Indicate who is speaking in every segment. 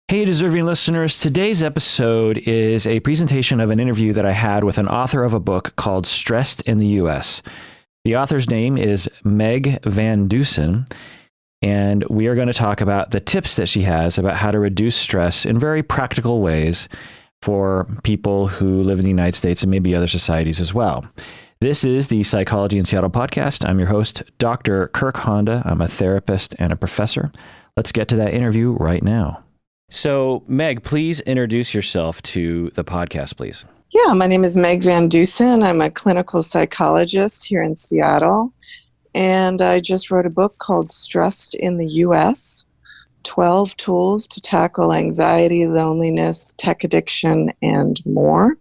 Speaker 1: Hey, deserving listeners. Today's episode is a presentation of an interview that I had with an author of a book called Stressed in the U.S. The author's name is Meg Van Deusen, and we are going to talk about the tips that she has about how to reduce stress in very practical ways for people who live in the United States and maybe other societies as well. This is the Psychology in Seattle podcast. I'm your host, Dr. Kirk Honda. I'm a therapist and a professor. Let's get to that interview right now. So, Meg, please introduce yourself to the podcast, please.
Speaker 2: Yeah, my name is Meg Van Deusen. I'm a clinical psychologist here in Seattle, and I just wrote a book called Stressed in the U.S., 12 Tools to Tackle Anxiety, Loneliness, Tech Addiction, and More.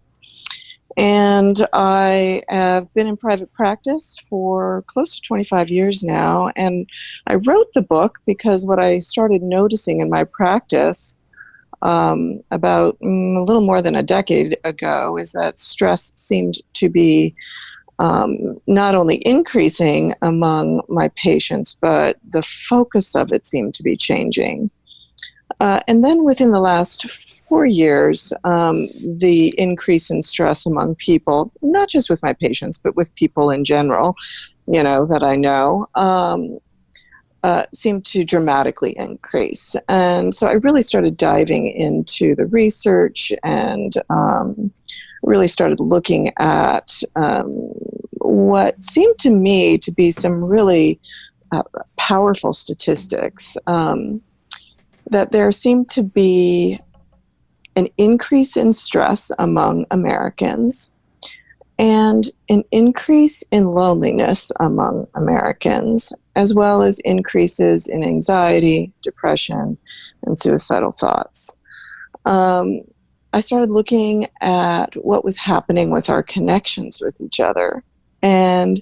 Speaker 2: And I have been in private practice for close to 25 years now, and I wrote the book because what I started noticing in my practice about a little more than a decade ago is that stress seemed to be not only increasing among my patients, but the focus of it seemed to be changing. And then within the last 4 years, the increase in stress among people, not just with my patients, but with people in general, that I know, seemed to dramatically increase. And so I really started diving into the research and really started looking at what seemed to me to be some really powerful statistics. That there seemed to be an increase in stress among Americans and an increase in loneliness among Americans, as well as increases in anxiety, depression, and suicidal thoughts. I started looking at what was happening with our connections with each other, and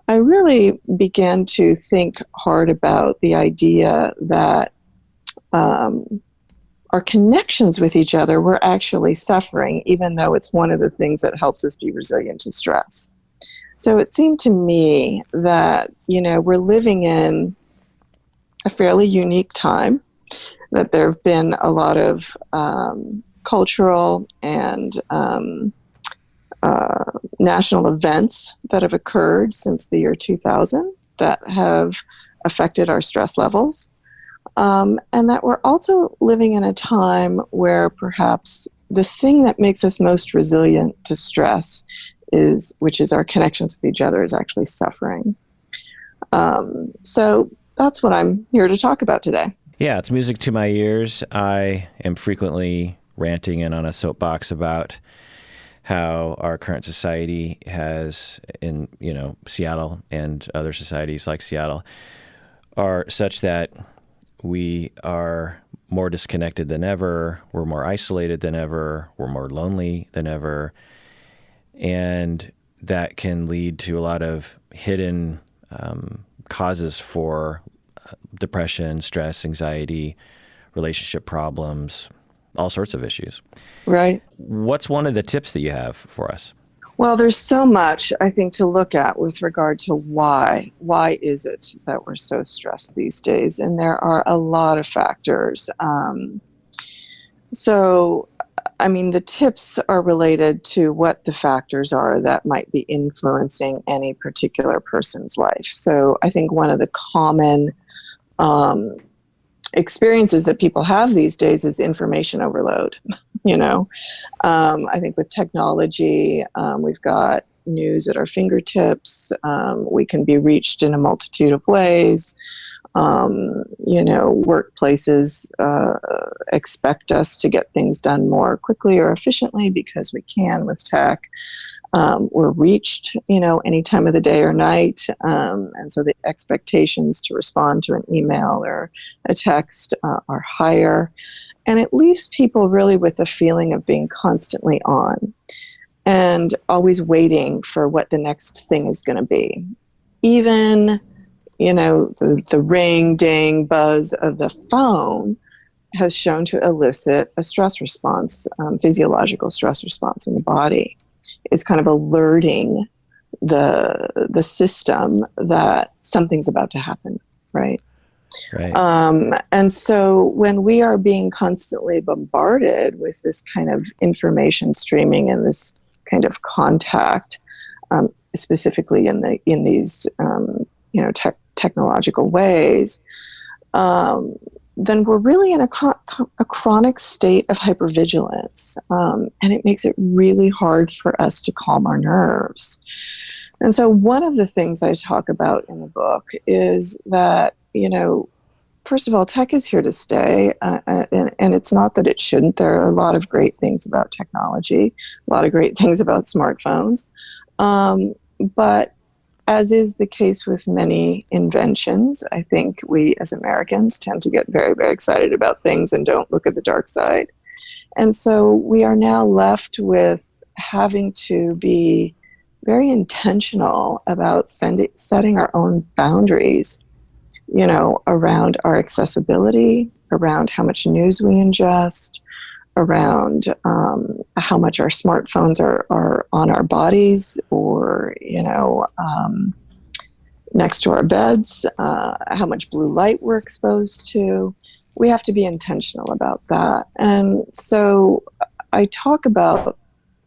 Speaker 2: I really began to think hard about the idea that our connections with each other were actually suffering, even though it's one of the things that helps us be resilient to stress. So it seemed to me that, we're living in a fairly unique time, that there have been a lot of cultural and national events that have occurred since the year 2000 that have affected our stress levels. And that we're also living in a time where perhaps the thing that makes us most resilient to stress which is our connections with each other, is actually suffering. So that's what I'm here to talk about today.
Speaker 1: Yeah, it's music to my ears. I am frequently ranting in on a soapbox about how our current society has, in Seattle and other societies like Seattle, are such that we are more disconnected than ever, we're more isolated than ever, we're more lonely than ever, and that can lead to a lot of hidden causes for depression, stress, anxiety, relationship problems, all sorts of issues.
Speaker 2: Right.
Speaker 1: What's one of the tips that you have for us?
Speaker 2: Well, there's so much, I think, to look at with regard to why. Why is it that we're so stressed these days? And there are a lot of factors. The tips are related to what the factors are that might be influencing any particular person's life. So I think one of the common experiences that people have these days is information overload. I think with technology, we've got news at our fingertips. We can be reached in a multitude of ways. Workplaces expect us to get things done more quickly or efficiently because we can with tech. We're reached, any time of the day or night. And so the expectations to respond to an email or a text are higher. And it leaves people really with a feeling of being constantly on and always waiting for what the next thing is going to be. Even, the ring, ding, buzz of the phone has shown to elicit a stress response, physiological stress response in the body. It's kind of alerting the system that something's about to happen, right?
Speaker 1: Right.
Speaker 2: And so when we are being constantly bombarded with this kind of information streaming and this kind of contact, specifically in these technological ways, then we're really in a chronic state of hypervigilance, and it makes it really hard for us to calm our nerves. And so one of the things I talk about in the book is that, first of all, tech is here to stay, and it's not that it shouldn't. There are a lot of great things about technology, a lot of great things about smartphones, but as is the case with many inventions, I think we as Americans tend to get very, very excited about things and don't look at the dark side. And so we are now left with having to be very intentional about setting our own boundaries, around our accessibility, around how much news we ingest, around how much our smartphones are on our bodies or, next to our beds, how much blue light we're exposed to. We have to be intentional about that. And so I talk about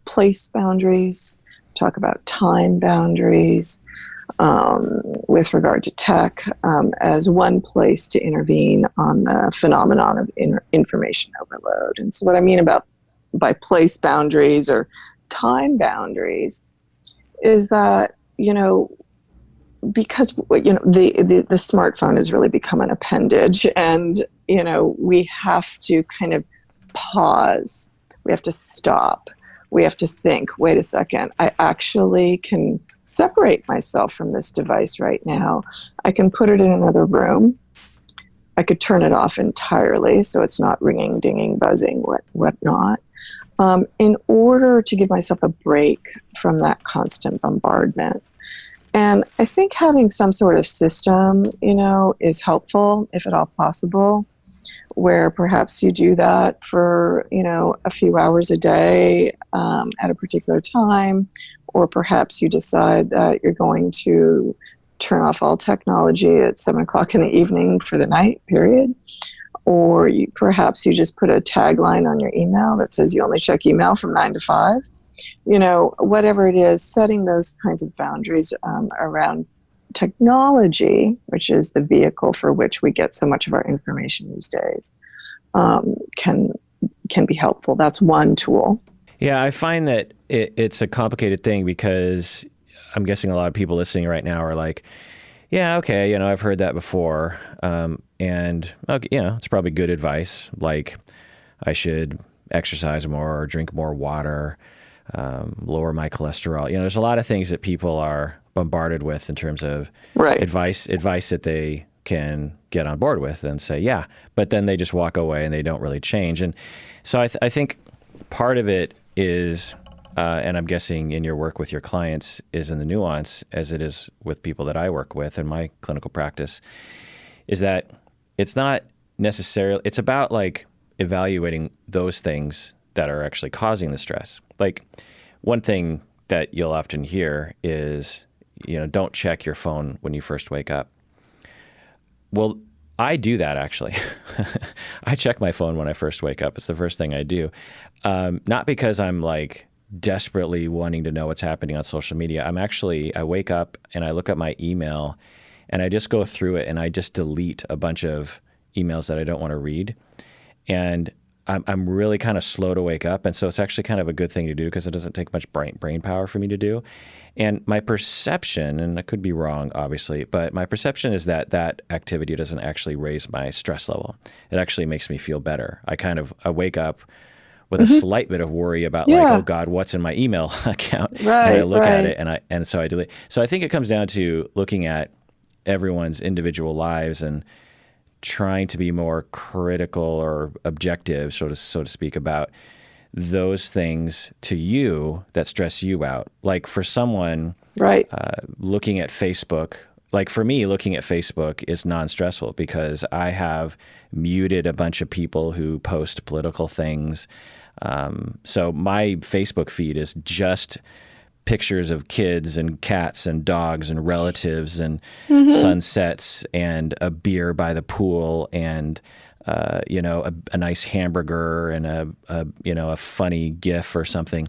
Speaker 2: place boundaries, talk about time boundaries, with regard to tech, as one place to intervene on the phenomenon of information overload. And so what I mean by place boundaries or time boundaries is that, because, the smartphone has really become an appendage, and, we have to kind of pause. We have to stop. We have to think, wait a second, I actually can separate myself from this device right now. I can put it in another room. I could turn it off entirely so it's not ringing, dinging, buzzing, whatnot, in order to give myself a break from that constant bombardment. And I think having some sort of system, is helpful, if at all possible, where perhaps you do that for, a few hours a day at a particular time, or perhaps you decide that you're going to turn off all technology at 7:00 in the evening for the night, period. Or perhaps you just put a tagline on your email that says you only check email from 9 to 5. Whatever it is, setting those kinds of boundaries around technology, which is the vehicle for which we get so much of our information these days, can be helpful. That's one tool.
Speaker 1: Yeah, I find that it's a complicated thing because I'm guessing a lot of people listening right now are like, yeah, okay, I've heard that before. And, okay, it's probably good advice. Like I should exercise more or drink more water, lower my cholesterol. There's a lot of things that people are bombarded with in terms of advice that they can get on board with and say, yeah, but then they just walk away and they don't really change. And so I think part of it is, and I'm guessing in your work with your clients is in the nuance, as it is with people that I work with in my clinical practice, is that it's not necessarily, it's about like evaluating those things that are actually causing the stress. Like one thing that you'll often hear is, don't check your phone when you first wake up. Well, I do that actually. I check my phone when I first wake up. It's the first thing I do. Not because I'm like desperately wanting to know what's happening on social media. I wake up and I look at my email and I just go through it and I just delete a bunch of emails that I don't want to read. And I'm really kind of slow to wake up. And so it's actually kind of a good thing to do because it doesn't take much brain power for me to do. And my perception, and I could be wrong, obviously, but my perception is that that activity doesn't actually raise my stress level. It actually makes me feel better. I wake up with a slight bit of worry about like, oh God, what's in my email account?
Speaker 2: Right,
Speaker 1: and I look at it and so I delete. So I think it comes down to looking at everyone's individual lives and trying to be more critical or objective, so to speak, about those things to you that stress you out. Like for someone, looking at Facebook, like for me, looking at Facebook is non-stressful because I have muted a bunch of people who post political things. So my Facebook feed is just pictures of kids and cats and dogs and relatives and
Speaker 2: Mm-hmm.
Speaker 1: sunsets and a beer by the pool and a nice hamburger and a funny GIF or something.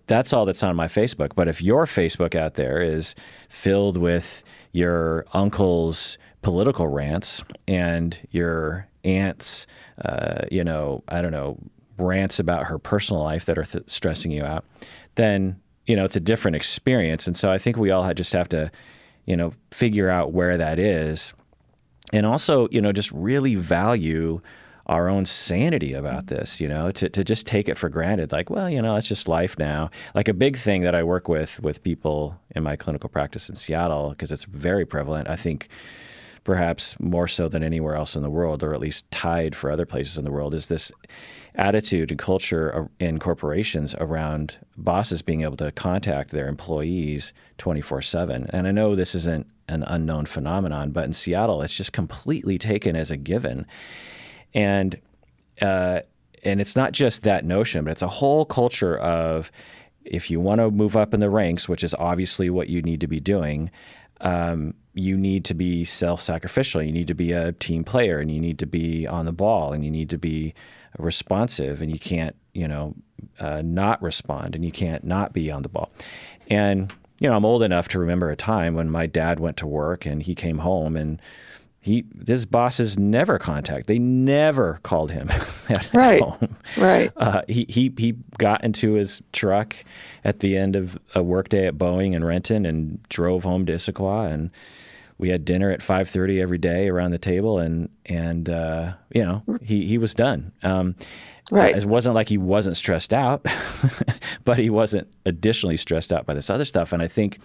Speaker 1: That's all that's on my Facebook. But if your Facebook out there is filled with your uncle's political rants and your aunt's, rants about her personal life that are stressing you out, then, it's a different experience. And so I think we all just have to, figure out where that is. And also, just really value our own sanity about this, to just take it for granted. Like, well, it's just life now. Like a big thing that I work with people in my clinical practice in Seattle, because it's very prevalent, I think perhaps more so than anywhere else in the world, or at least tied for other places in the world, is this attitude and culture in corporations around bosses being able to contact their employees 24/7. And I know this isn't an unknown phenomenon, but in Seattle, it's just completely taken as a given. And it's not just that notion, but it's a whole culture of, if you want to move up in the ranks, which is obviously what you need to be doing, you need to be self-sacrificial. You need to be a team player, and you need to be on the ball, and you need to be responsive, and you can't, not respond, and you can't not be on the ball. And, I'm old enough to remember a time when my dad went to work and he came home and his bosses never they never called him at home.
Speaker 2: Right.
Speaker 1: He got into his truck at the end of a workday at Boeing in Renton and drove home to Issaquah, and we had dinner at 5:30 every day around the table, and he was done.
Speaker 2: Right.
Speaker 1: It wasn't like he wasn't stressed out, but he wasn't additionally stressed out by this other stuff. And I think,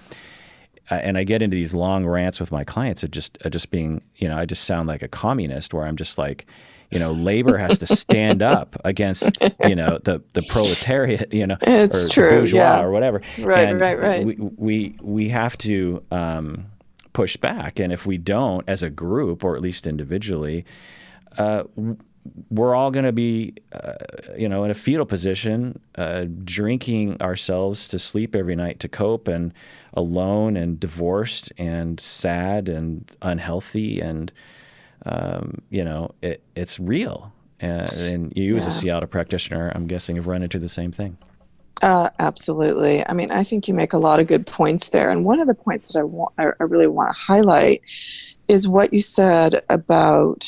Speaker 1: and I get into these long rants with my clients of just being, I just sound like a communist, where I'm just like, labor has to stand up against, the proletariat,
Speaker 2: It's
Speaker 1: or
Speaker 2: true,
Speaker 1: the bourgeois,
Speaker 2: yeah.
Speaker 1: or whatever.
Speaker 2: Right,
Speaker 1: and
Speaker 2: right.
Speaker 1: We have to push back. And if we don't, as a group, or at least individually, we're all going to be, in a fetal position, drinking ourselves to sleep every night to cope, and alone and divorced and sad and unhealthy. And, it's real. And you as a Seattle practitioner, I'm guessing, have run into the same thing.
Speaker 2: Absolutely. I mean, I think you make a lot of good points there. And one of the points that I really want to highlight is what you said about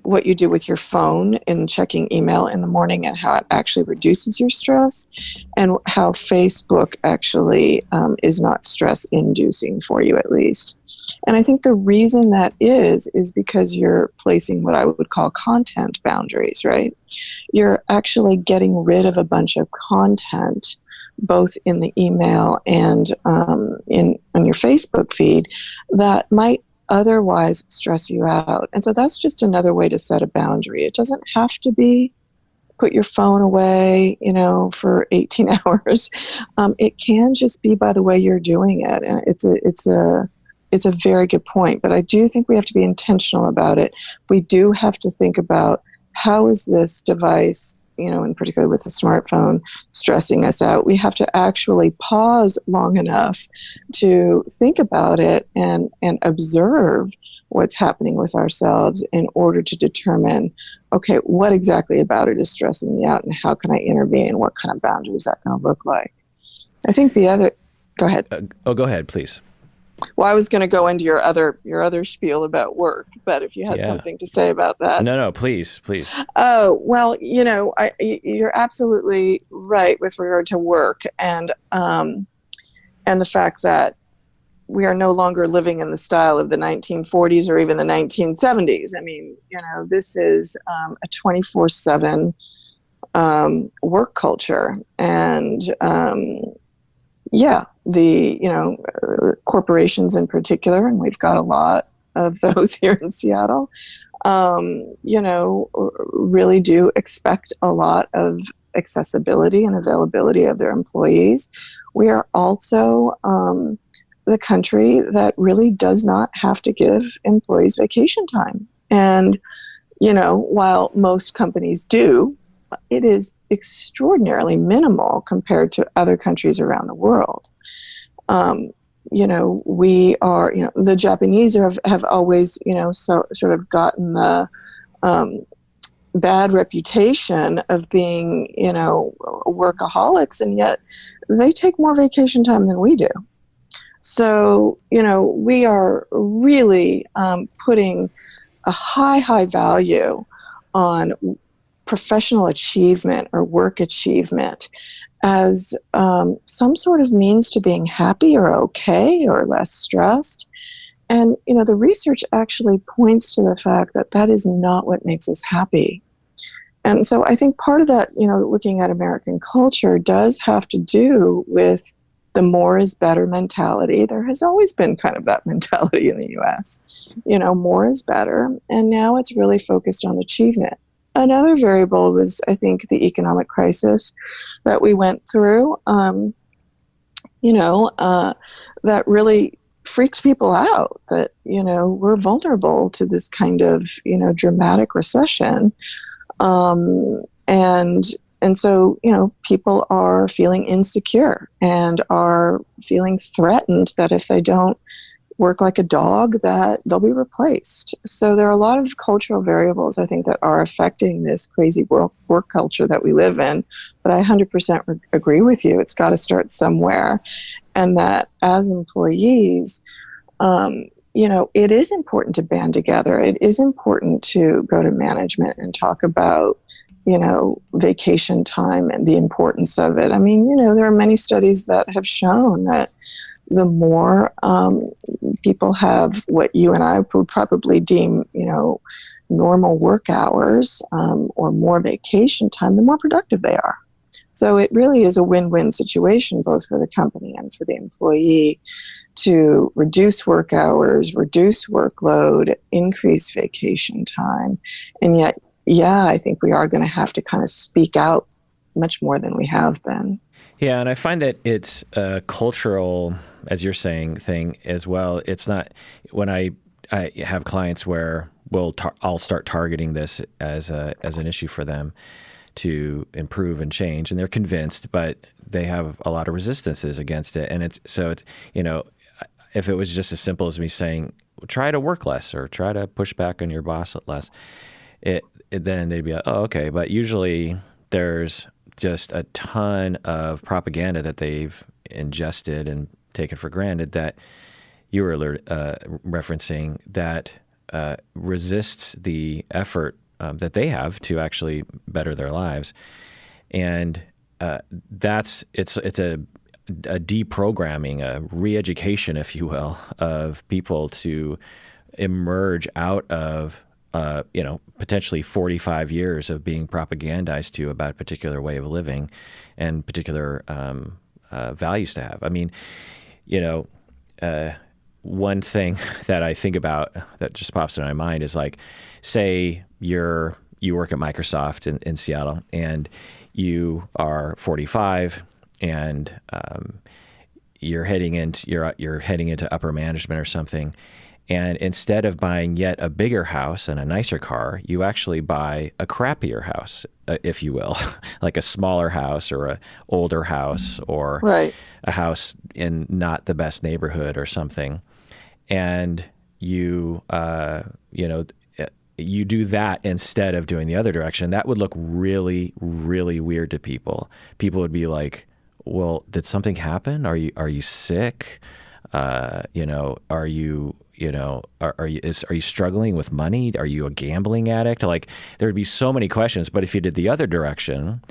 Speaker 2: what you do with your phone in checking email in the morning, and how it actually reduces your stress, and how Facebook actually is not stress inducing for you, at least. And I think the reason that is because you're placing what I would call content boundaries, right? You're actually getting rid of a bunch of content, both in the email and on your Facebook feed, that might otherwise stress you out. And so that's just another way to set a boundary. It doesn't have to be put your phone away, for 18 hours. It can just be by the way you're doing it. And it's a very good point. But I do think we have to be intentional about it. We do have to think about, how is this device, in particular with the smartphone, stressing us out? We have to actually pause long enough to think about it and observe what's happening with ourselves, in order to determine, okay, what exactly about it is stressing me out, and how can I intervene? What kind of boundary is that going to look like? I think go ahead.
Speaker 1: Go ahead, please.
Speaker 2: Well, I was going to go into your other spiel about work, but if you had something to say about that.
Speaker 1: No, please.
Speaker 2: Oh, well, you're absolutely right with regard to work, and the fact that we are no longer living in the style of the 1940s or even the 1970s. I mean, this is a 24/7 work culture, and corporations in particular, and we've got a lot of those here in Seattle, really do expect a lot of accessibility and availability of their employees. We are also the country that really does not have to give employees vacation time. And, while most companies do, it is extraordinarily minimal compared to other countries around the world. We are, the Japanese have always, sort of gotten the bad reputation of being, workaholics, and yet they take more vacation time than we do. So, we are really putting a high value on professional achievement or work achievement as some sort of means to being happy or okay or less stressed. And, the research actually points to the fact that that is not what makes us happy. And so I think part of that, looking at American culture does have to do with the more is better mentality. There has always been kind of that mentality in the US, more is better. And now it's really focused on achievement. Another variable was, I think, the economic crisis that we went through, that really freaks people out, that, we're vulnerable to this kind of, dramatic recession. And so, people are feeling insecure and are feeling threatened that if they don't work like a dog, that they'll be replaced. So there are a lot of cultural variables, I think, that are affecting this crazy work culture that we live in. But I 100% agree with you. It's got to start somewhere. And that as employees, it is important to band together. It is important to go to management and talk about, vacation time and the importance of it. I mean, there are many studies that have shown that the more people have what you and I would probably deem, normal work hours or more vacation time, the more productive they are. So it really is a win-win situation, both for the company and for the employee, to reduce work hours, reduce workload, increase vacation time. And yet, I think we are going to have to kind of speak out much more than we have been.
Speaker 1: Yeah, and I find that it's a cultural, as you're saying, thing as well. It's not, when I have clients where I'll start targeting this as an issue for them to improve and change, and they're convinced, but they have a lot of resistances against it. And it's if it was just as simple as me saying, try to work less or try to push back on your boss less, then they'd be like, oh, okay. But usually there's just a ton of propaganda that they've ingested and taken for granted that you were referencing that resists the effort that they have to actually better their lives. And it's a deprogramming, a re-education, if you will, of people to emerge out of potentially 45 years of being propagandized to about a particular way of living and particular values to have. I mean, one thing that I think about that just pops in my mind is, like, say you work at Microsoft in Seattle and you are 45 and you're heading into upper management or something. And instead of buying yet a bigger house and a nicer car, you actually buy a crappier house, if you will, like a smaller house or a older house or
Speaker 2: Right.
Speaker 1: a house in not the best neighborhood or something. And you do that instead of doing the other direction. That would look really, really weird to people. People would be like, well, did something happen? Are you sick? Are you struggling with money? Are you a gambling addict? Like, there would be so many questions. But if you did the other direction,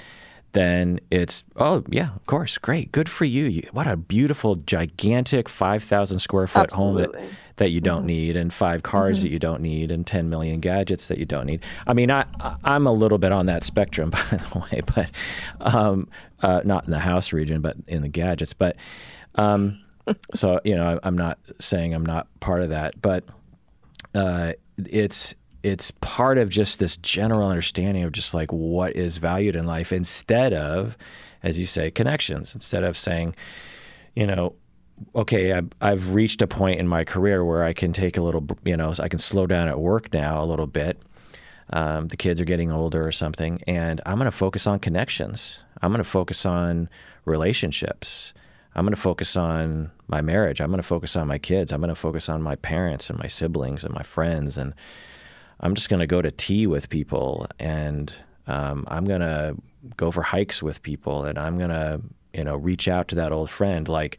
Speaker 1: then it's, oh yeah, of course, great, good for you. What a beautiful, gigantic 5,000 square foot home that you don't need, and 5 cars that you don't need, and 10 million gadgets that you don't need. I mean, I'm a little bit on that spectrum, by the way, but not in the house region, but in the gadgets. But so, I'm not saying I'm not part of that, but it's part of just this general understanding of just like what is valued in life, instead of, as you say, connections. Instead of saying, okay, I've reached a point in my career where I can take a little, I can slow down at work now a little bit. The kids are getting older or something, and I'm going to focus on connections. I'm going to focus on relationships. I'm going to focus on my marriage. I'm going to focus on my kids. I'm going to focus on my parents and my siblings and my friends. And I'm just going to go to tea with people, and I'm going to go for hikes with people, and I'm going to, reach out to that old friend. Like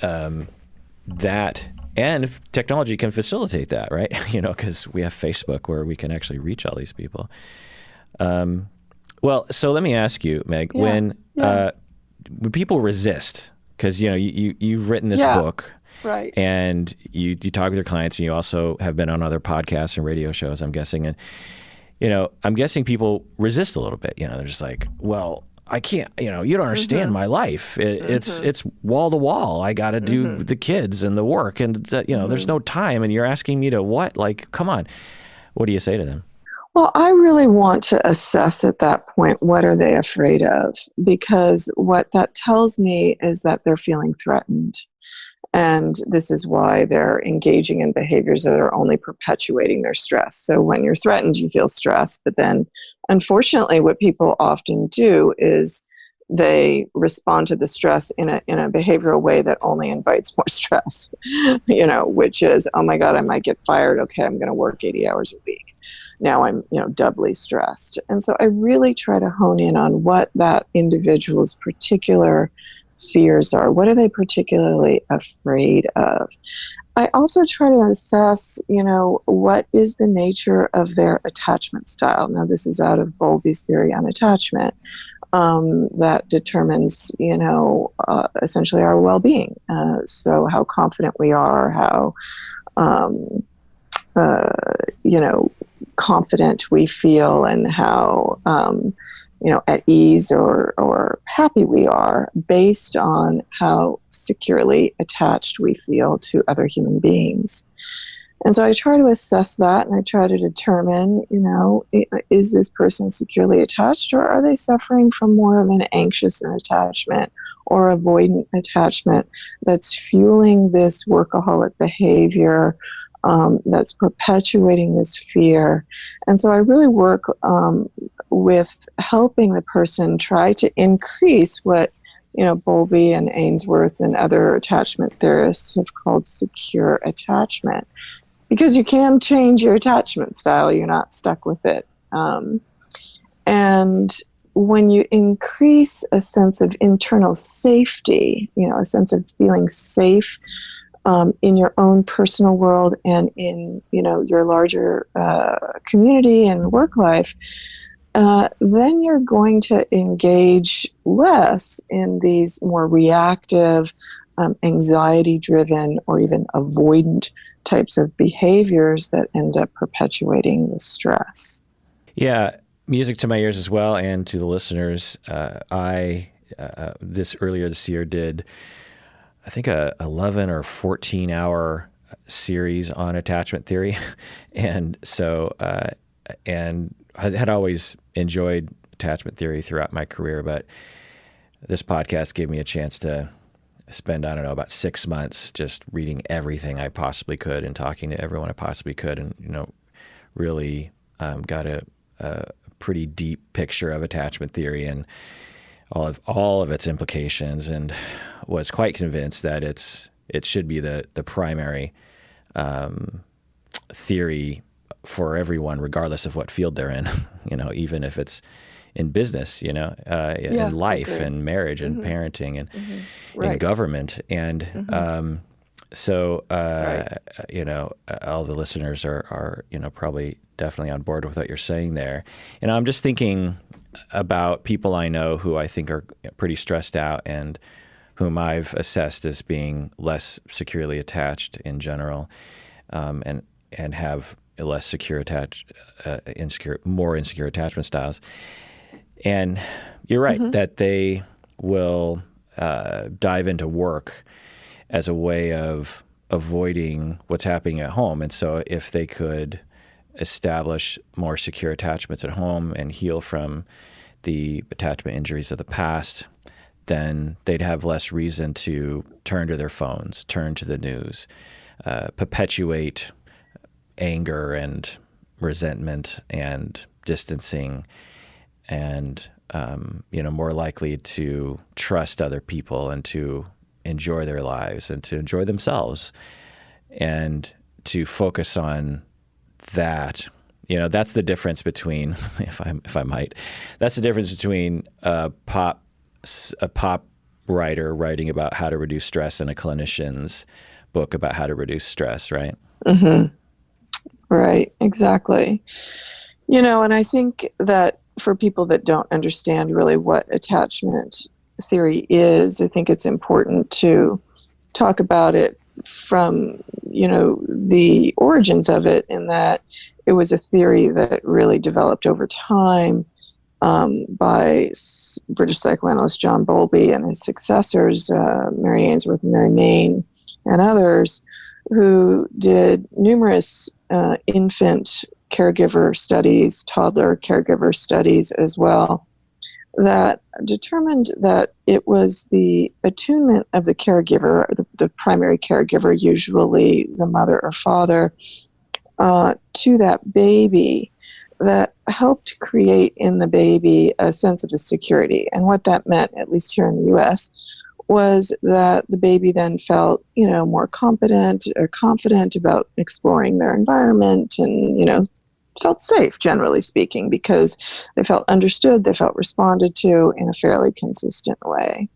Speaker 1: that. And if technology can facilitate that, right? Because we have Facebook where we can actually reach all these people. Well, so let me ask you, Meg, when people resist, because you've written this book,
Speaker 2: right,
Speaker 1: and you talk with your clients, and you also have been on other podcasts and radio shows, I'm guessing, and I'm guessing people resist a little bit. They're just like, well, I can't, you don't understand my life. It's wall to wall. I got to do the kids and the work, and there's no time, and you're asking me to what? Like, come on. What do you say to them?
Speaker 2: Well, I really want to assess at that point, what are they afraid of? Because what that tells me is that they're feeling threatened. And this is why they're engaging in behaviors that are only perpetuating their stress. So when you're threatened, you feel stressed. But then, unfortunately, what people often do is they respond to the stress in a behavioral way that only invites more stress, which is, oh my God, I might get fired. Okay, I'm going to work 80 hours a week. Now I'm, doubly stressed. And so I really try to hone in on what that individual's particular fears are. What are they particularly afraid of? I also try to assess, what is the nature of their attachment style. Now, this is out of Bowlby's theory on attachment, that determines, essentially our well-being. So how confident we are, how, confident we feel, and how, at ease or happy we are, based on how securely attached we feel to other human beings. And so I try to assess that, and I try to determine, is this person securely attached, or are they suffering from more of an anxious attachment or avoidant attachment that's fueling this workaholic behavior, that's perpetuating this fear. And so I really work with helping the person try to increase what, Bowlby and Ainsworth and other attachment theorists have called secure attachment. Because you can change your attachment style, you're not stuck with it. And when you increase a sense of internal safety, a sense of feeling safe, in your own personal world and in, your larger community and work life, then you're going to engage less in these more reactive, anxiety-driven, or even avoidant types of behaviors that end up perpetuating the stress.
Speaker 1: Yeah, music to my ears as well, and to the listeners. I earlier this year did, I think, a 11 or 14 hour series on attachment theory. And so, and I had always enjoyed attachment theory throughout my career, but this podcast gave me a chance to spend, I don't know, about 6 months just reading everything I possibly could and talking to everyone I possibly could. And, really got a pretty deep picture of attachment theory and all of its implications, and was quite convinced that it should be the primary theory for everyone, regardless of what field they're in. Even if it's in business, in life and marriage and parenting and in government, and so all the listeners are probably definitely on board with what you're saying there. And I'm just thinking about people I know who I think are pretty stressed out and whom I've assessed as being less securely attached in general, and have less more insecure attachment styles. And you're right that they will dive into work as a way of avoiding what's happening at home. And so if they could establish more secure attachments at home and heal from the attachment injuries of the past, then they'd have less reason to turn to their phones, turn to the news, perpetuate anger and resentment and distancing, and more likely to trust other people and to enjoy their lives and to enjoy themselves, and to focus on that. That's the difference between, if I might, that's the difference between a pop writer writing about how to reduce stress and a clinician's book about how to reduce stress, right?
Speaker 2: Mm-hmm. Right, exactly. And I think that for people that don't understand really what attachment theory is, I think it's important to talk about it from, the origins of it, in that it was a theory that really developed over time by British psychoanalyst John Bowlby and his successors, Mary Ainsworth and Mary Main, and others, who did numerous infant caregiver studies, toddler caregiver studies as well, that determined that it was the attunement of the caregiver, the primary caregiver, usually the mother or father, to that baby, that helped create in the baby a sense of security. And what that meant, at least here in the US, was that the baby then felt, more competent or confident about exploring their environment, and, felt safe, generally speaking, because they felt understood, they felt responded to in a fairly consistent way.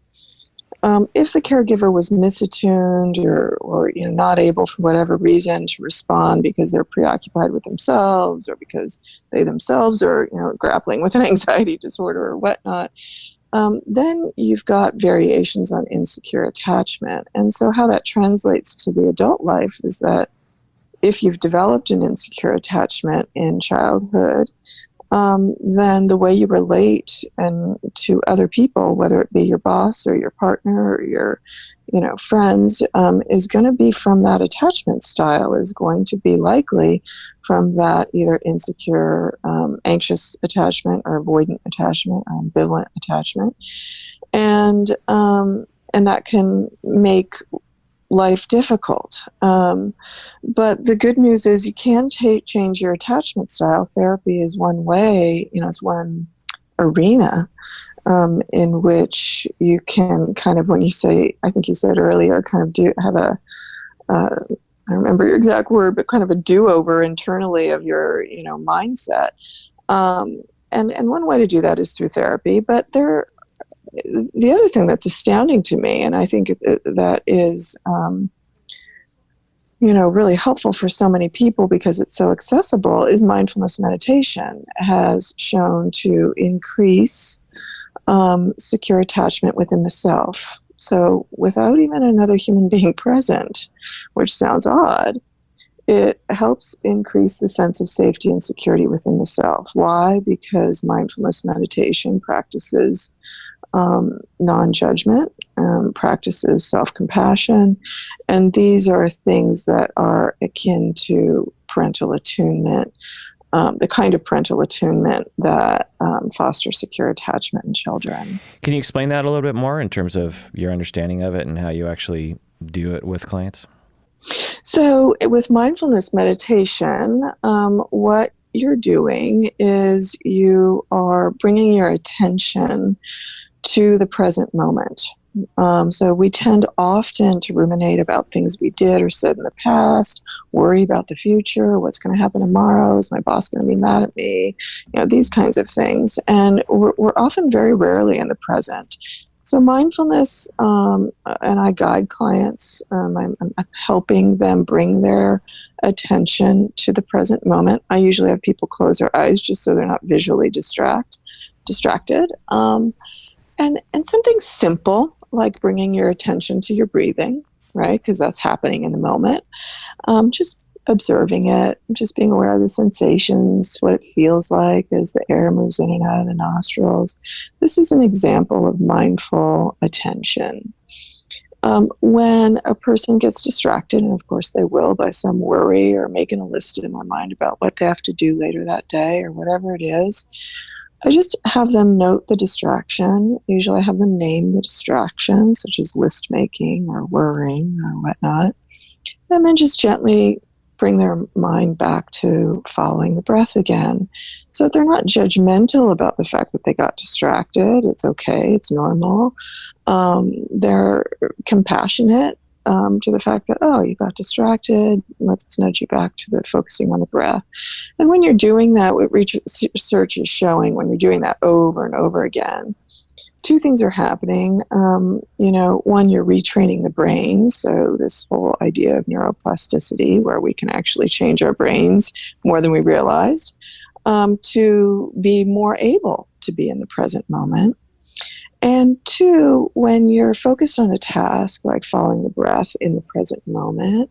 Speaker 2: If the caregiver was misattuned or not able for whatever reason to respond because they're preoccupied with themselves, or because they themselves are grappling with an anxiety disorder or whatnot, then you've got variations on insecure attachment. And so how that translates to the adult life is that if you've developed an insecure attachment in childhood, then the way you relate to other people, whether it be your boss or your partner or your friends, is going to be from that attachment style, is going to be likely from that either insecure, anxious attachment, or avoidant attachment, or ambivalent attachment. And that can make life difficult. But the good news is you can change your attachment style. Therapy is one way, it's one arena in which you can kind of, when you say, I think you said earlier, kind of have I don't remember your exact word, but kind of a do-over internally of your, mindset. And one way to do that is through therapy. But the other thing that's astounding to me, and I think that is, really helpful for so many people because it's so accessible, is mindfulness meditation has shown to increase secure attachment within the self. So without even another human being present, which sounds odd, it helps increase the sense of safety and security within the self. Why? Because mindfulness meditation practices non-judgment, practices self-compassion, and these are things that are akin to parental attunement, the kind of parental attunement that fosters secure attachment in children.
Speaker 1: Can you explain that a little bit more in terms of your understanding of it and how you actually do it with clients?
Speaker 2: So with mindfulness meditation, what you're doing is you are bringing your attention to the present moment. So we tend often to ruminate about things we did or said in the past, worry about the future, what's going to happen tomorrow, is my boss going to be mad at me, these kinds of things. And we're often very rarely in the present. So mindfulness, and I guide clients, I'm helping them bring their attention to the present moment. I usually have people close their eyes just so they're not visually distracted. And something simple like bringing your attention to your breathing, right? Because that's happening in the moment. Just observing it, just being aware of the sensations, what it feels like as the air moves in and out of the nostrils. This is an example of mindful attention. When a person gets distracted, and of course they will, by some worry or making a list in their mind about what they have to do later that day or whatever it is, I just have them note the distraction. Usually I have them name the distraction, such as list making or worrying or whatnot, and then just gently bring their mind back to following the breath again. So they're not judgmental about the fact that they got distracted. It's okay, it's normal. They're compassionate to the fact that, oh, you got distracted, let's nudge you back to the focusing on the breath. And when you're doing that, what research is showing, when you're doing that over and over again, two things are happening. One, you're retraining the brain. So this whole idea of neuroplasticity, where we can actually change our brains more than we realized, to be more able to be in the present moment. And two, when you're focused on a task like following the breath in the present moment,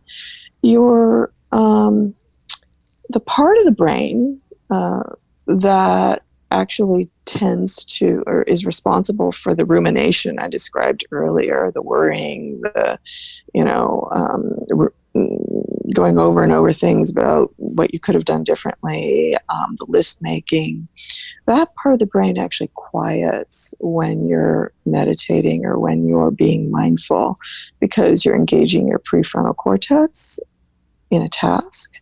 Speaker 2: you're the part of the brain that actually tends to, or is responsible for the rumination I described earlier, the worrying, the, going over and over things about what you could have done differently, the list making. That part of the brain actually quiets when you're meditating or when you're being mindful, because you're engaging your prefrontal cortex in a task,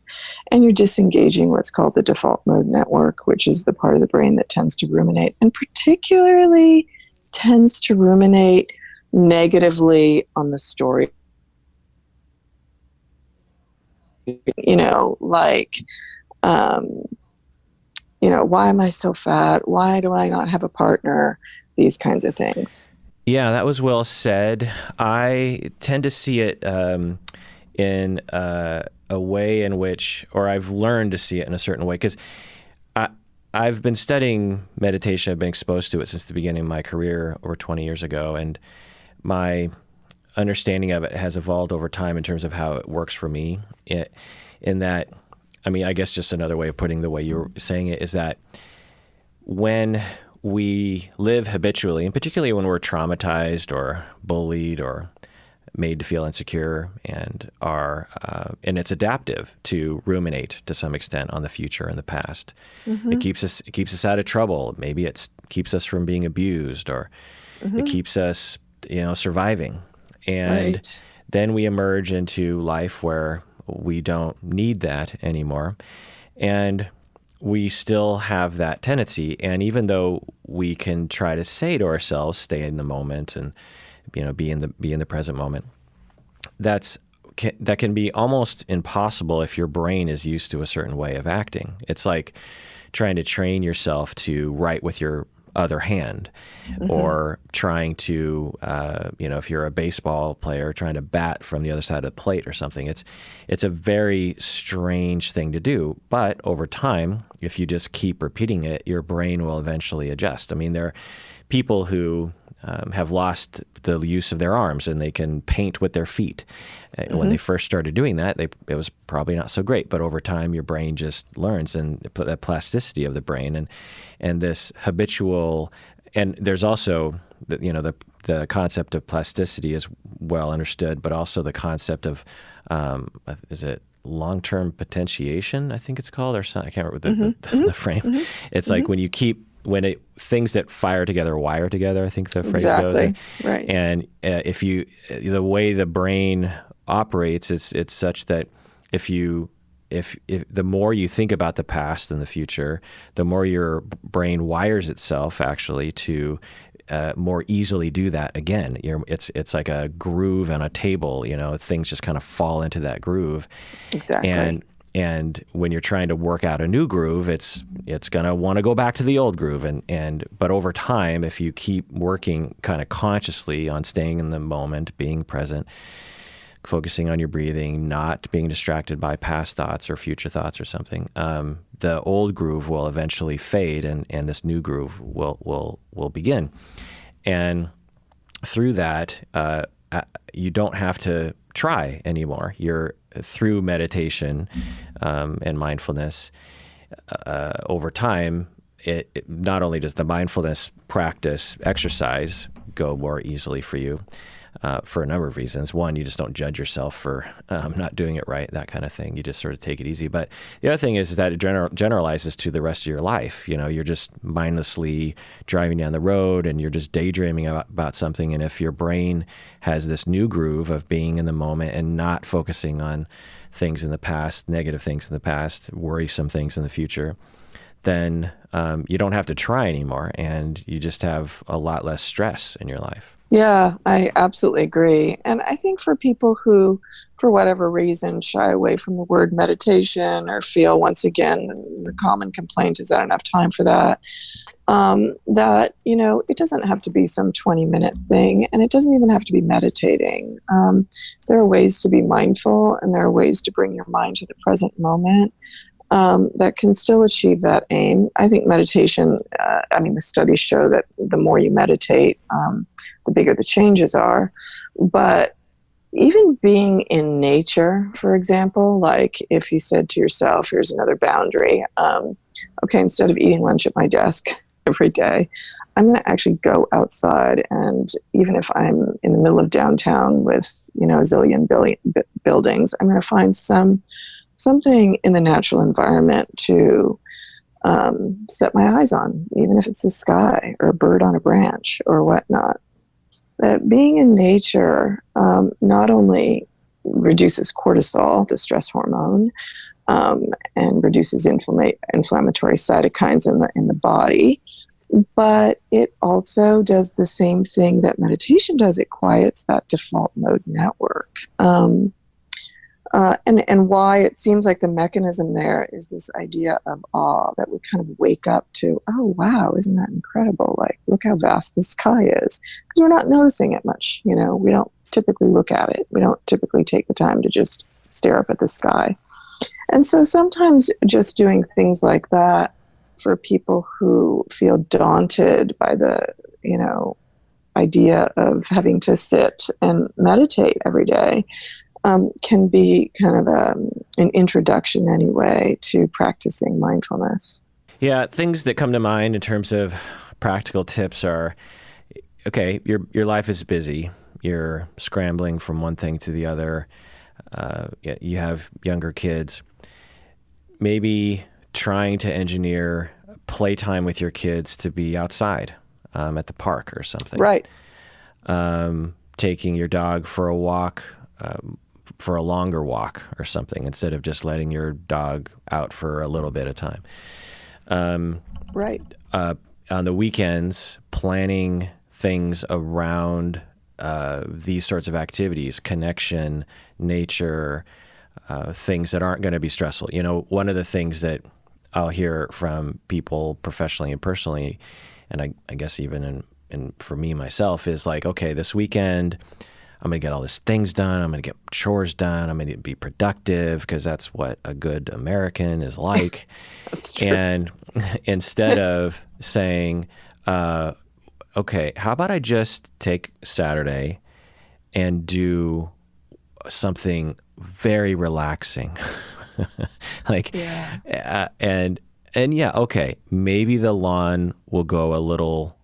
Speaker 2: and you're disengaging what's called the default mode network, which is the part of the brain that tends to ruminate, and particularly tends to ruminate negatively on the story. Why am I so fat? Why do I not have a partner? These kinds of things.
Speaker 1: Yeah, that was well said. I tend to see it in a way in which, or I've learned to see it in a certain way, because I've been studying meditation. I've been exposed to it since the beginning of my career over 20 years ago, and my understanding of it has evolved over time in terms of how it works for me. In that, I guess just another way of putting the way you were saying it is that when we live habitually, and particularly when we're traumatized or bullied or made to feel insecure, and and it's adaptive to ruminate to some extent on the future and the past. Mm-hmm. It keeps us out of trouble. Maybe it keeps us from being abused, or it keeps us, surviving. And then we emerge into life where we don't need that anymore. And we still have that tendency. And even though we can try to say to ourselves, stay in the moment and, be in the present moment, that can be almost impossible if your brain is used to a certain way of acting. It's like trying to train yourself to write with your other hand, or trying to, if you're a baseball player, trying to bat from the other side of the plate or something. It's a very strange thing to do. But over time, if you just keep repeating it, your brain will eventually adjust. There are people who have lost the use of their arms, and they can paint with their feet. When they first started doing that, it was probably not so great. But over time, your brain just learns, and the plasticity of the brain, and this habitual. And there's also the concept of plasticity is well understood, but also the concept of is it long-term potentiation? I think it's called, or something. I can't remember the frame. It's like when you keep. Things that fire together wire together, I think the phrase goes.
Speaker 2: Right.
Speaker 1: And the way the brain operates, it's such that if the more you think about the past and the future, the more your brain wires itself actually to more easily do that again. It's like a groove on a table. Things just kind of fall into that groove.
Speaker 2: Exactly.
Speaker 1: And when you're trying to work out a new groove, it's going to want to go back to the old groove. But over time, if you keep working kind of consciously on staying in the moment, being present, focusing on your breathing, not being distracted by past thoughts or future thoughts or something, the old groove will eventually fade, and this new groove will begin. And through that, you don't have to try anymore. You're through meditation and mindfulness over time. It not only does the mindfulness practice exercise go more easily for you, for a number of reasons. One, you just don't judge yourself for not doing it right, that kind of thing. You just sort of take it easy. But the other thing is that it generalizes to the rest of your life. You're just mindlessly driving down the road and you're just daydreaming about something. And if your brain has this new groove of being in the moment and not focusing on things in the past, negative things in the past, worrisome things in the future, then you don't have to try anymore, and you just have a lot less stress in your life.
Speaker 2: Yeah, I absolutely agree. And I think for people who, for whatever reason, shy away from the word meditation or feel, once again, the common complaint is not enough time for that, that, it doesn't have to be some 20-minute thing, and it doesn't even have to be meditating. There are ways to be mindful, and there are ways to bring your mind to the present moment that can still achieve that aim. I think meditation, the studies show that the more you meditate, the bigger the changes are. But even being in nature, for example, like if you said to yourself, here's another boundary, okay, instead of eating lunch at my desk every day, I'm going to actually go outside, and even if I'm in the middle of downtown with, a zillion buildings, I'm going to find something in the natural environment to set my eyes on, even if it's the sky or a bird on a branch or whatnot. That being in nature not only reduces cortisol, the stress hormone, and reduces inflammatory cytokines in the body, but it also does the same thing that meditation does. It quiets that default mode network. And why it seems like the mechanism there is this idea of awe, that we kind of wake up to, oh, wow, isn't that incredible? Like, look how vast the sky is. Because we're not noticing it much. We don't typically look at it. We don't typically take the time to just stare up at the sky. And so sometimes just doing things like that for people who feel daunted by the, idea of having to sit and meditate every day, can be kind of an introduction anyway to practicing mindfulness.
Speaker 1: Yeah, things that come to mind in terms of practical tips are, okay, your life is busy. You're scrambling from one thing to the other. You have younger kids. Maybe trying to engineer playtime with your kids to be outside at the park or something.
Speaker 2: Right.
Speaker 1: Taking your dog for a walk, for a longer walk or something, instead of just letting your dog out for a little bit of time.
Speaker 2: Right.
Speaker 1: On the weekends, planning things around these sorts of activities, connection, nature, things that aren't going to be stressful. One of the things that I'll hear from people professionally and personally, and I guess even for me myself, is like, okay, this weekend, I'm going to get all these things done. I'm going to get chores done. I'm going to be productive, because that's what a good American is like.
Speaker 2: That's true.
Speaker 1: And instead of saying, okay, how about I just take Saturday and do something very relaxing? Like,
Speaker 2: yeah.
Speaker 1: And yeah, okay, maybe the lawn will grow a little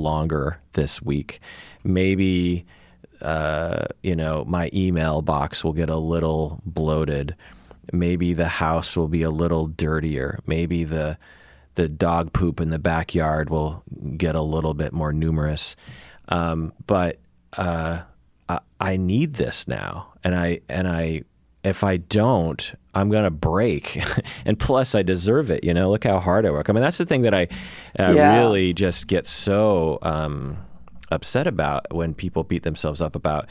Speaker 1: longer this week. Maybe my email box will get a little bloated. Maybe the house will be a little dirtier. Maybe the dog poop in the backyard will get a little bit more numerous. But I need this now, and if I don't, I'm gonna break. And plus, I deserve it. Look how hard I work. I mean, that's the thing that I really just get so upset about, when people beat themselves up about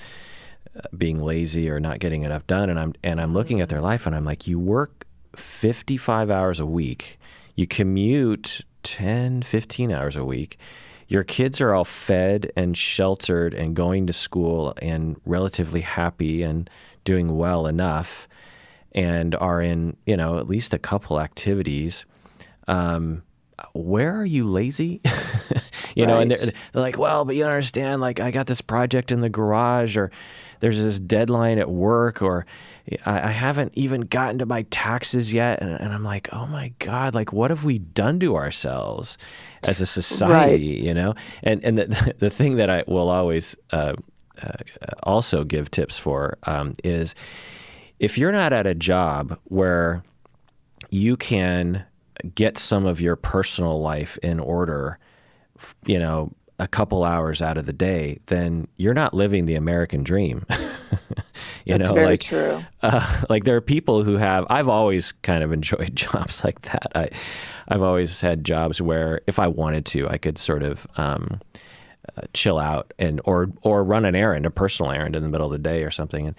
Speaker 1: being lazy or not getting enough done. And I'm looking at their life, and I'm like, you work 55 hours a week, you commute 10, 15 hours a week, your kids are all fed and sheltered and going to school and relatively happy and doing well enough, and are in, at least a couple activities. Where are you lazy?
Speaker 2: Right.
Speaker 1: And they're like, well, but you don't understand, like, I got this project in the garage, or there's this deadline at work, or I haven't even gotten to my taxes yet. And I'm like, oh my God, like, what have we done to ourselves as a society,
Speaker 2: Right.
Speaker 1: And the thing that I will always also give tips for is if you're not at a job where you can get some of your personal life in order, a couple hours out of the day, then you're not living the American dream.
Speaker 2: That's very true.
Speaker 1: Like there are people who I've always kind of enjoyed jobs like that. I've always had jobs where if I wanted to, I could sort of chill out or run an errand, a personal errand in the middle of the day or something.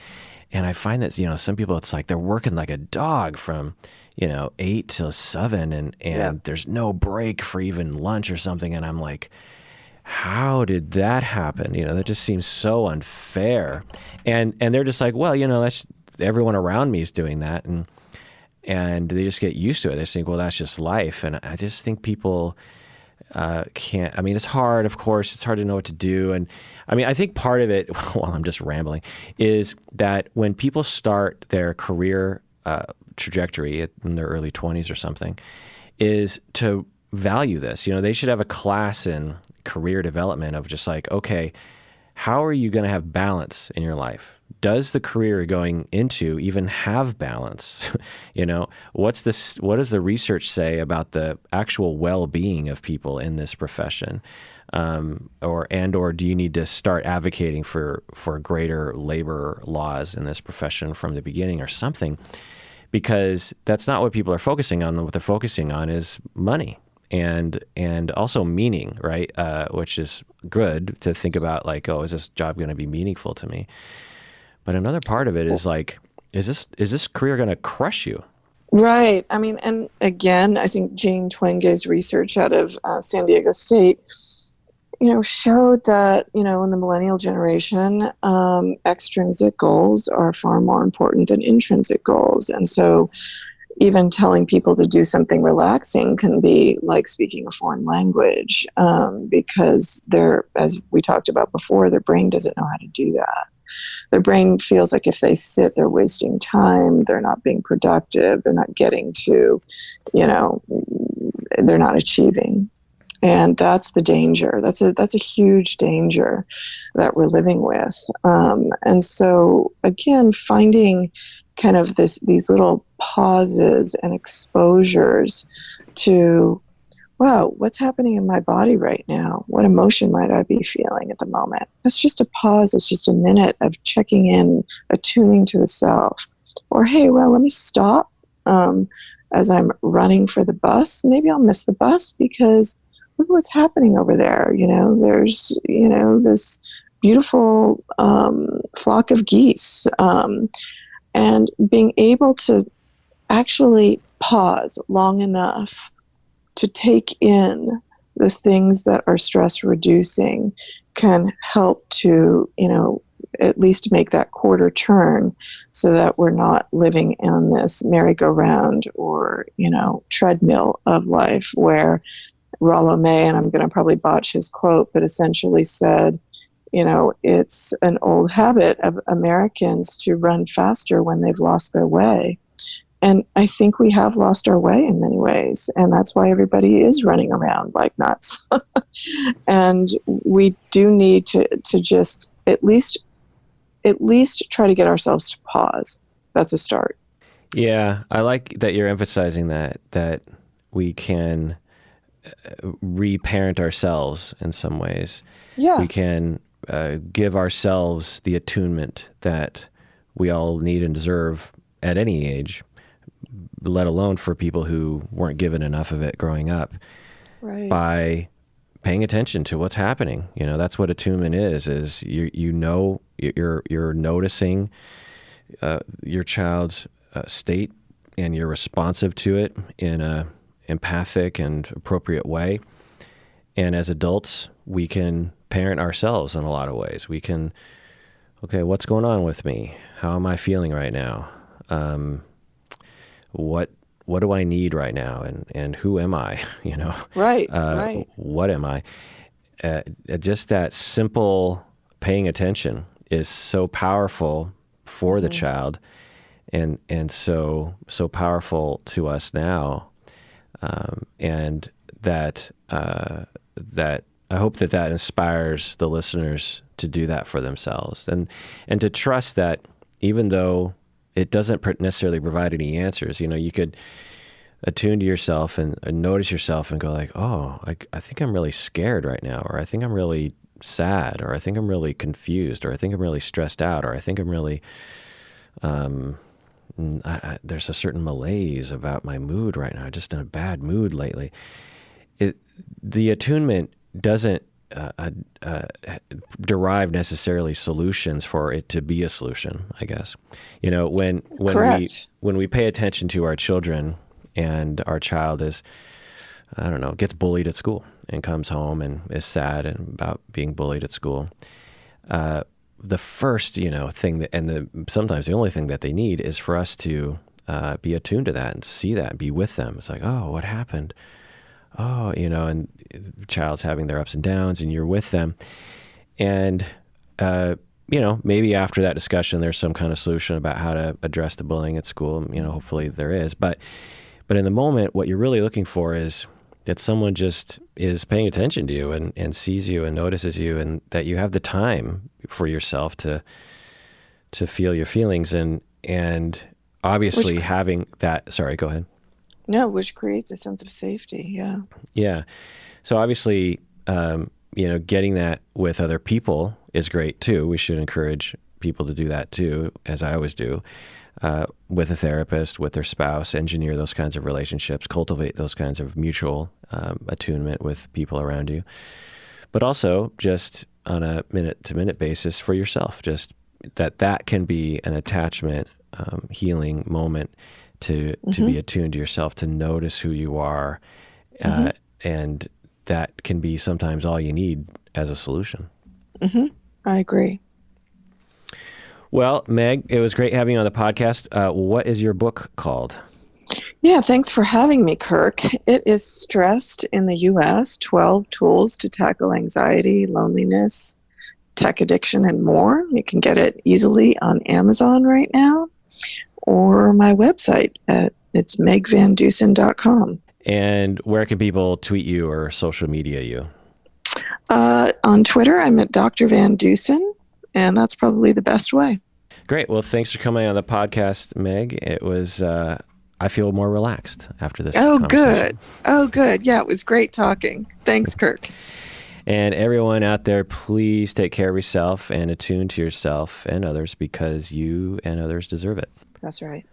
Speaker 1: And I find that, some people, it's like they're working like a dog from, 8 till 7 and there's no break for even lunch or something. And I'm like, how did that happen? That just seems so unfair. And they're just like, well, that's everyone around me is doing that. And they just get used to it. They just think, well, that's just life. And I just think people can't, it's hard, of course, it's hard to know what to do. And I think part of it, while I'm just rambling, is that when people start their career trajectory in their early 20s or something, is to value this. They should have a class in career development of just like, okay, how are you going to have balance in your life? Does the career you're going into even have balance? What does the research say about the actual well-being of people in this profession? Or do you need to start advocating for greater labor laws in this profession from the beginning or something? Because that's not what people are focusing on. What they're focusing on is money and also meaning, right? Which is good to think about, like, oh, is this job going to be meaningful to me? But another part of it is like, is this career going to crush you?
Speaker 2: Right. And again, I think Jean Twenge's research out of San Diego State, showed that, in the millennial generation, extrinsic goals are far more important than intrinsic goals. And so even telling people to do something relaxing can be like speaking a foreign language, because as we talked about before, their brain doesn't know how to do that. Their brain feels like if they sit, they're wasting time, they're not being productive, they're not getting to, they're not achieving. And that's the danger. That's a huge danger that we're living with. And so again, finding kind of these little pauses and exposures to, wow, what's happening in my body right now? What emotion might I be feeling at the moment? That's just a pause. It's just a minute of checking in, attuning to the self. Or, hey, well, let me stop as I'm running for the bus. Maybe I'll miss the bus because look what's happening over there. There's, this beautiful flock of geese. And being able to actually pause long enough to take in the things that are stress reducing can help to, at least make that quarter turn so that we're not living in this merry-go-round or, treadmill of life where Rollo May, and I'm going to probably botch his quote, but essentially said, it's an old habit of Americans to run faster when they've lost their way. And I think we have lost our way in many ways. And that's why everybody is running around like nuts. And we do need to just at least try to get ourselves to pause. That's a start.
Speaker 1: Yeah, I like that you're emphasizing that we can reparent ourselves in some ways.
Speaker 2: Yeah.
Speaker 1: We can give ourselves the attunement that we all need and deserve at any age, let alone for people who weren't given enough of it growing up,
Speaker 2: right,
Speaker 1: by paying attention to what's happening. That's what attunement is you're noticing your child's state, and you're responsive to it in a empathic and appropriate way. And as adults, we can parent ourselves in a lot of ways. We can, okay, what's going on with me? How am I feeling right now? What do I need right now? And who am I?
Speaker 2: Right, right.
Speaker 1: What am I? Just that simple paying attention is so powerful for the child, and so powerful to us now. And that I hope that inspires the listeners to do that for themselves, and to trust that even though it doesn't necessarily provide any answers, you could attune to yourself and notice yourself and go like, oh, I think I'm really scared right now, or I think I'm really sad, or I think I'm really confused, or I think I'm really stressed out, or I think I'm really, there's a certain malaise about my mood right now. I'm just in a bad mood lately. The attunement doesn't derive necessarily solutions for it to be a solution, I guess. When we pay attention to our children, and our child is, I don't know, gets bullied at school and comes home and is sad about being bullied at school. The first, thing sometimes the only thing that they need is for us to be attuned to that and see that and be with them. It's like, oh, what happened? Oh, and the child's having their ups and downs and you're with them. And, maybe after that discussion, there's some kind of solution about how to address the bullying at school. Hopefully there is. But in the moment, what you're really looking for is that someone just is paying attention to you and sees you and notices you, and that you have the time for yourself to feel your feelings. And obviously having that, sorry, go ahead.
Speaker 2: No, which creates a sense of safety. Yeah.
Speaker 1: Yeah. So obviously, getting that with other people is great too. We should encourage people to do that too, as I always do. With a therapist, with their spouse, engineer those kinds of relationships, cultivate those kinds of mutual attunement with people around you. But also just on a minute-to-minute basis for yourself, just that can be an attachment healing moment to be attuned to yourself, to notice who you are. And that can be sometimes all you need as a solution.
Speaker 2: I agree.
Speaker 1: Well, Meg, it was great having you on the podcast. What is your book called?
Speaker 2: Yeah, thanks for having me, Kirk. It is Stressed in the U.S., 12 Tools to Tackle Anxiety, Loneliness, Tech Addiction, and More. You can get it easily on Amazon right now, or my website. It's megvandeusen.com.
Speaker 1: And where can people tweet you or social media you?
Speaker 2: On Twitter, I'm at Dr. Van Deusen. And that's probably the best way.
Speaker 1: Great. Well, thanks for coming on the podcast, Meg. It was, I feel more relaxed after this conversation.
Speaker 2: Oh, good. Yeah, it was great talking. Thanks, Kirk.
Speaker 1: And everyone out there, please take care of yourself and attune to yourself and others, because you and others deserve it.
Speaker 2: That's right.